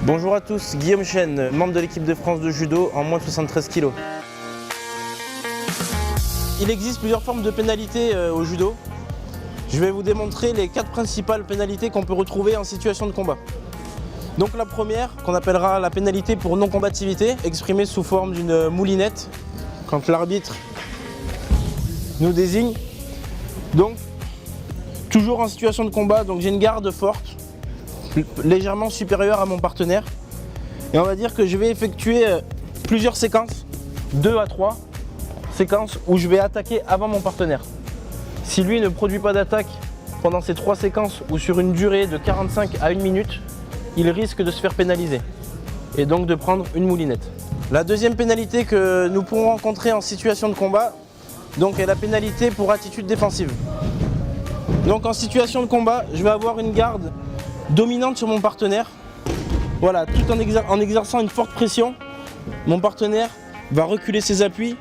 Bonjour à tous, Guillaume Chêne, membre de l'équipe de France de judo en moins de 73 kg. Il existe plusieurs formes de pénalités au judo. Je vais vous démontrer les 4 principales pénalités qu'on peut retrouver en situation de combat. Donc la première, qu'on appellera la pénalité pour non-combativité, exprimée sous forme d'une moulinette, quand l'arbitre nous désigne. Donc, toujours en situation de combat, donc j'ai une garde forte, légèrement supérieure à mon partenaire. Et on va dire que je vais effectuer plusieurs séquences, 2 à 3 séquences où je vais attaquer avant mon partenaire. Si lui ne produit pas d'attaque pendant ces 3 séquences ou sur une durée de 45 à 1 minute, il risque de se faire pénaliser et donc de prendre une moulinette. La deuxième pénalité que nous pourrons rencontrer en situation de combat donc, est la pénalité pour attitude défensive. Donc en situation de combat, je vais avoir une garde dominante sur mon partenaire. Voilà, tout en exerçant une forte pression, mon partenaire va reculer ses appuis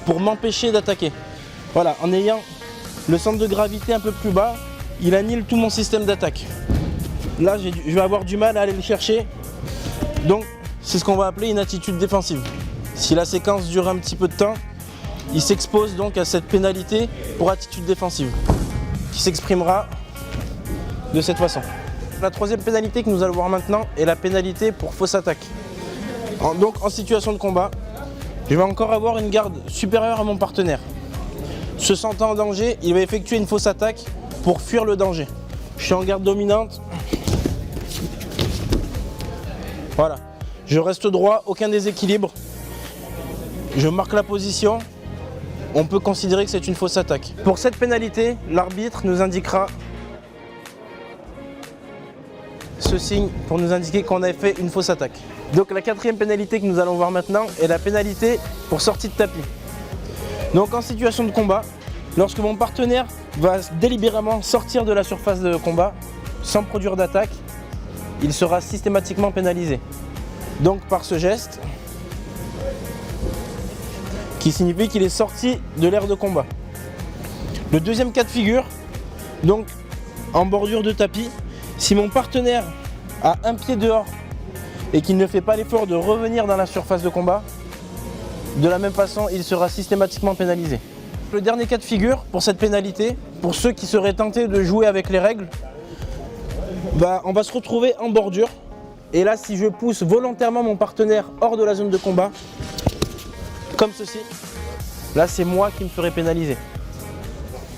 pour m'empêcher d'attaquer. Voilà, en ayant le centre de gravité un peu plus bas, il annule tout mon système d'attaque. Là, je vais avoir du mal à aller le chercher. Donc, c'est ce qu'on va appeler une attitude défensive. Si la séquence dure un petit peu de temps, il s'expose donc à cette pénalité pour attitude défensive, qui s'exprimera de cette façon. La troisième pénalité que nous allons voir maintenant est la pénalité pour fausse attaque. Donc en situation de combat, je vais encore avoir une garde supérieure à mon partenaire. Se sentant en danger, il va effectuer une fausse attaque pour fuir le danger. Je suis en garde dominante. Voilà. Je reste droit, aucun déséquilibre. Je marque la position. On peut considérer que c'est une fausse attaque. Pour cette pénalité, l'arbitre nous indiquera ce signe pour nous indiquer qu'on a fait une fausse attaque. Donc la quatrième pénalité que nous allons voir maintenant est la pénalité pour sortie de tapis. Donc en situation de combat, lorsque mon partenaire va délibérément sortir de la surface de combat sans produire d'attaque, il sera systématiquement pénalisé. Donc par ce geste, qui signifie qu'il est sorti de l'aire de combat. Le deuxième cas de figure, donc en bordure de tapis, si mon partenaire a un pied dehors et qu'il ne fait pas l'effort de revenir dans la surface de combat, de la même façon, il sera systématiquement pénalisé. Le dernier cas de figure pour cette pénalité, pour ceux qui seraient tentés de jouer avec les règles, on va se retrouver en bordure. Et là, si je pousse volontairement mon partenaire hors de la zone de combat, comme ceci, là c'est moi qui me ferai pénaliser.